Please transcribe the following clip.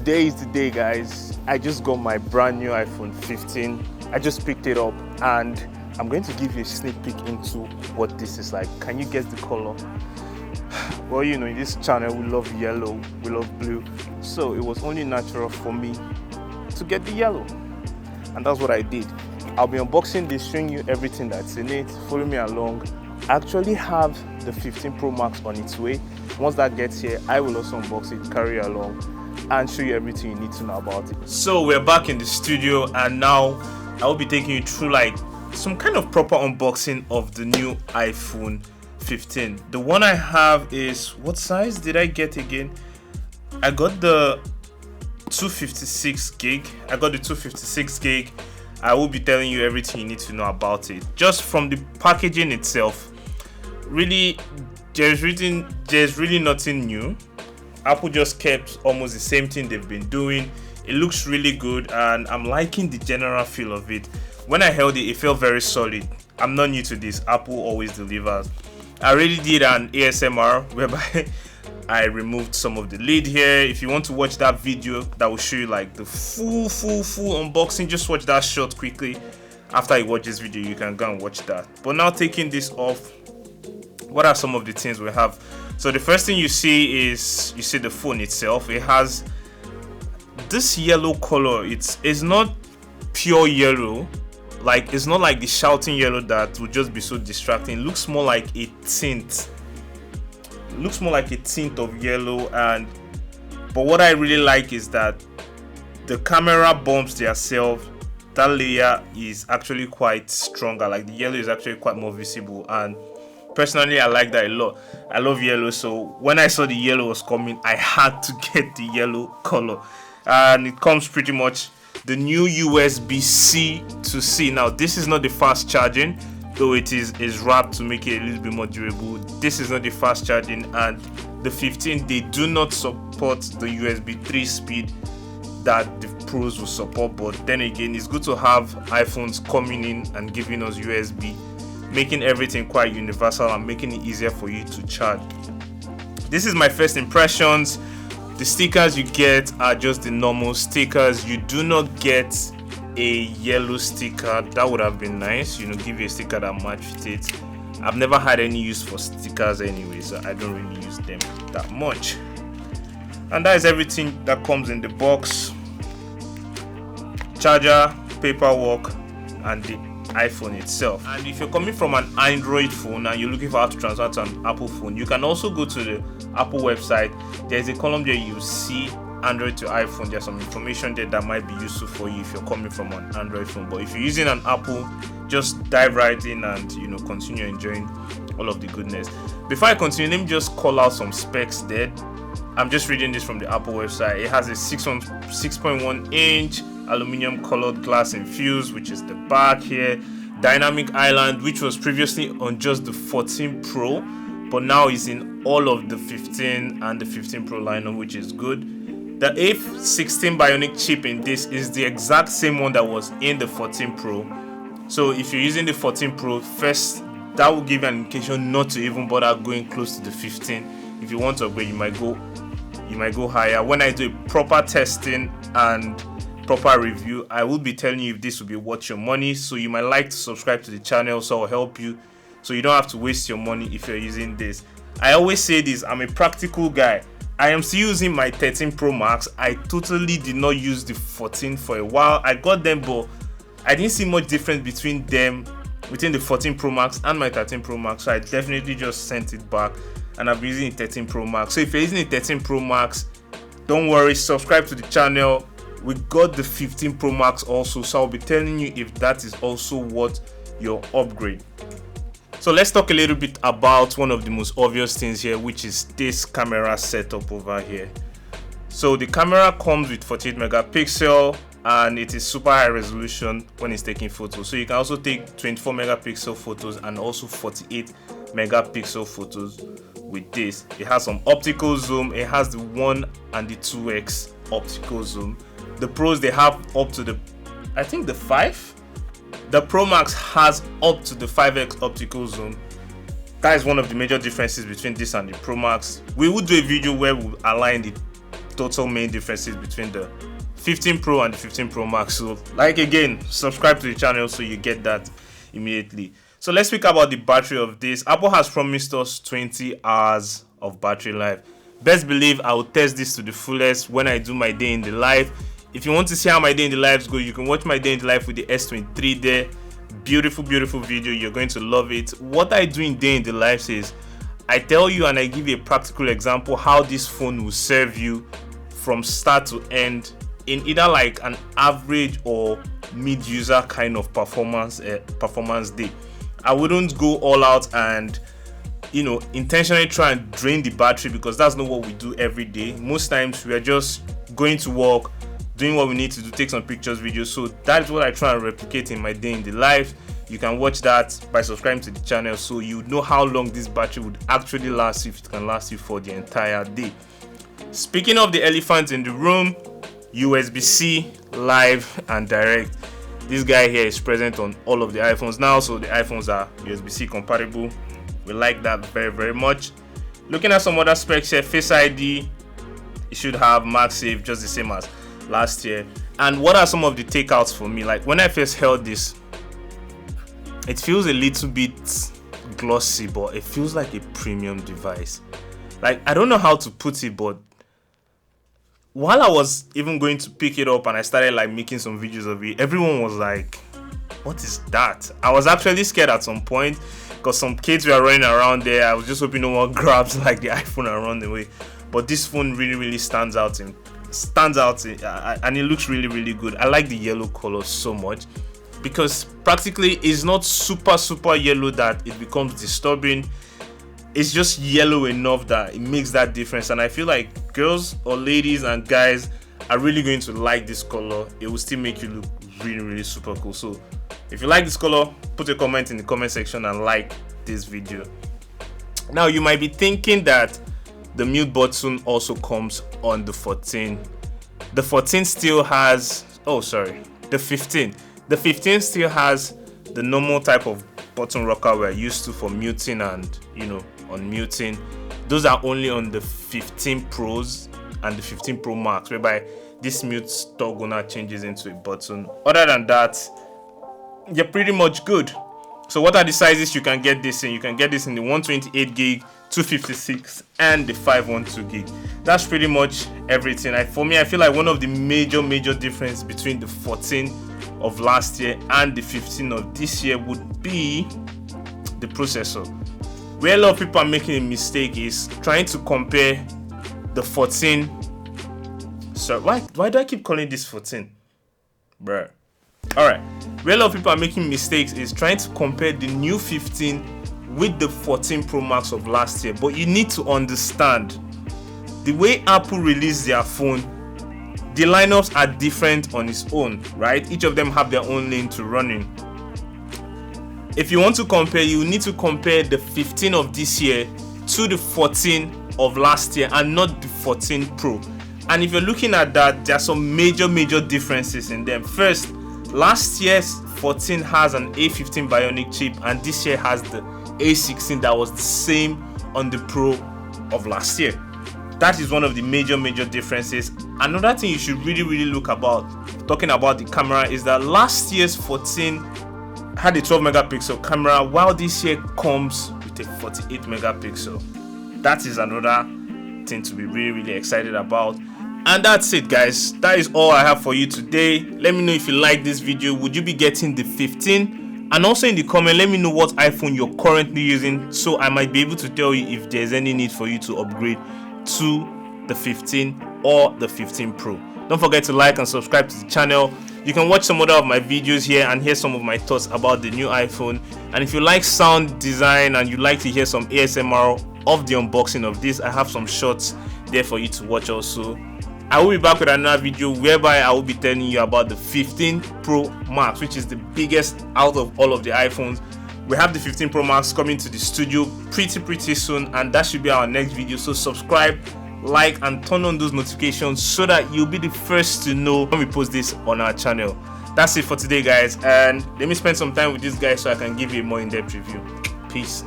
today is the day, guys. I just got my brand new iPhone 15. I just picked it up and I'm going to give you a sneak peek into what this is like. Can you guess the color? Well, you know, in this channel we love yellow, we love blue, so it was only natural for me to get the yellow, and that's what I did. I'll be unboxing this, showing you everything that's in it. Follow me along. I actually have the 15 Pro Max on its way. Once that gets here, I will also unbox it, carry you along, and show you everything you need to know about it. So we're back in the studio, and now I will be taking you through like some kind of proper unboxing of the new iPhone 15. The one I have is, what size did I get again? I got the 256 gig. I got the 256 gig. I will be telling you everything you need to know about it. Just from the packaging itself, really, there's really nothing new. Apple just kept almost the same thing they've been doing. It looks really good, and I'm liking the general feel of it. When I held it, it felt very solid. I'm not new to this. Apple always delivers. I already did an ASMR whereby I removed some of the lid here. If you want to watch that video that will show you like the full unboxing, just watch that short quickly. After you watch this video, you can go and watch that. But now, taking this off, what are some of the things we have? So the first thing you see is, you see the phone itself. It has this yellow color. It's not pure yellow. Like, it's not like the shouting yellow that would just be so distracting. It looks more like a tint. It looks more like a tint of yellow. But what I really like is that the camera bumps themselves. That layer is actually quite stronger. Like, the yellow is actually quite more visible, and personally I like that a lot. I love yellow, so when I saw the yellow was coming, I had to get the yellow color, and it comes pretty much the new USB-C to C. Now, this is not the fast charging, though it is wrapped to make it a little bit more durable. This is not the fast charging, and the 15, they do not support the USB 3 speed that the Pros will support. But then again, it's good to have iPhones coming in and giving us USB, making everything quite universal and making it easier for you to charge. This is my first impressions. The stickers you get are just the normal stickers. You do not get a yellow sticker. That would have been nice, you know, give you a sticker that matched it. I've never had any use for stickers anyway, so I don't really use them that much. And that is everything that comes in the box: charger, paperwork, and the iPhone itself. And if you're coming from an Android phone and you're looking for how to transfer to an Apple phone, you can also go to the Apple website. There's a column there, you see Android to iPhone. There's some information there that might be useful for you if you're coming from an Android phone. But if you're using an Apple, just dive right in and, you know, continue enjoying all of the goodness. Before I continue, let me just call out some specs there. I'm just reading this from the Apple website. It has a 6.1 inch aluminum colored glass infused, which is the back here. Dynamic island, which was previously on just the 14 Pro, but now is in all of the 15 and the 15 Pro lineup, which is good. The A16 Bionic chip in this is the exact same one that was in the 14 Pro. So if you're using the 14 Pro first, that will give you an indication not to even bother going close to the 15. If you want to upgrade, you might go higher. When I do a proper testing and proper review, I will be telling you if this will be worth your money. So you might like to subscribe to the channel, so I'll help you, so you don't have to waste your money if you're using this. I always say this, I'm a practical guy. I am still using my 13 Pro Max. I totally did not use the 14 for a while. I got them, but I didn't see much difference between the 14 Pro Max and my 13 Pro Max, so I definitely just sent it back, and I've been using the 13 Pro Max. So if you're using the 13 Pro Max, don't worry, subscribe to the channel. We got the 15 Pro Max also, so I'll be telling you if that is also worth your upgrade. So let's talk a little bit about one of the most obvious things here, which is this camera setup over here. So the camera comes with 48 megapixel, and it is super high resolution when it's taking photos. So you can also take 24 megapixel photos and also 48 megapixel photos with this. It has some optical zoom. It has the 1 and the 2x optical zoom. The Pros, they have up to the, I think, the 5. The Pro Max has up to the 5x optical zoom. That is one of the major differences between this and the Pro Max. We will do a video where we'll align the total main differences between the 15 Pro and the 15 Pro Max. So like again, subscribe to the channel so you get that immediately. So let's speak about the battery of this. Apple has promised us 20 hours of battery life. Best believe I will test this to the fullest when I do my day in the life. If you want to see how my day in the lives go, you can watch my day in the life with the S23 there. Beautiful video. You're going to love it. What I do in day in the life is I tell you and I give you a practical example how this phone will serve you from start to end in either like an average or mid-user kind of performance day. I wouldn't go all out and intentionally try and drain the battery, because that's not what we do every day. Most times we are just going to work, doing what we need to do, take some pictures, videos. So that's what I try and replicate in my day in the life. You can watch that by subscribing to the channel, so you know how long this battery would actually last, if it can last you for the entire day. Speaking of the elephant in the room, USB-C, live and direct. This guy here is present on all of the iPhones now, so the iPhones are USB-C compatible. We like that very much. Looking at some other specs here, Face ID, it should have MagSafe just the same as last year. And what are some of the takeouts for me? Like when I first held this, it feels a little bit glossy, but it feels like a premium device. Like I don't know how to put it, but while I was even going to pick it up and I started like making some videos of it, everyone was like, what is that? I was actually scared at some point because some kids were running around there. I was just hoping no one grabs like the iPhone and run away. But this phone really stands out and it looks really good. I like the yellow color so much because practically it's not super yellow that it becomes disturbing. It's just yellow enough that it makes that difference, and I feel like girls or ladies and guys are really going to like this color. It will still make you look really super cool. So if you like this color, put a comment in the comment section and like this video. Now you might be thinking that the mute button also comes on the 14. The 14 still has the 15 still has the normal type of button rocker we're used to for muting and unmuting. Those are only on the 15 Pros and the 15 Pro Max, whereby this mute toggle now changes into a button. Other than that, you're pretty much good. So what are the sizes you can get this in? You can get this in the 128 gig, 256 and the 512 gig. That's pretty much everything. For me, I feel like one of the major difference between the 14 of last year and the 15 of this year would be the processor. Where a lot of people are making a mistake is trying to compare the 14. So why do I keep calling this 14, bruh? Alright, where a lot of people are making mistakes is trying to compare the new 15 with the 14 Pro Max of last year. But you need to understand the way Apple released their phone, the lineups are different on its own, right? Each of them have their own lane to run in. If you want to compare, you need to compare the 15 of this year to the 14 of last year and not the 14 Pro. And if you're looking at that, there are some major differences in them. First, last year's 14 has an A15 Bionic chip, and this year has the A16 that was the same on the Pro of last year. That is one of the major differences. Another thing you should really look about, talking about the camera, is that last year's 14 had a 12 megapixel camera, while this year comes with a 48 megapixel. That is another thing to be really excited about. And that's it, guys. That is all I have for you today. Let me know if you like this video. Would you be getting the 15? And also in the comment, let me know what iPhone you're currently using, so I might be able to tell you if there's any need for you to upgrade to the 15 or the 15 Pro. Don't forget to like and subscribe to the channel. You can watch some other of my videos here and hear some of my thoughts about the new iPhone. And if you like sound design and you like to hear some ASMR of the unboxing of this, I have some shorts there for you to watch also. I will be back with another video whereby I will be telling you about the 15 Pro Max, which is the biggest out of all of the iPhones. We have the 15 Pro Max coming to the studio pretty soon, and that should be our next video. So subscribe, like and turn on those notifications so that you'll be the first to know when we post this on our channel. That's it for today, guys, and let me spend some time with this guy so I can give you a more in-depth review. Peace.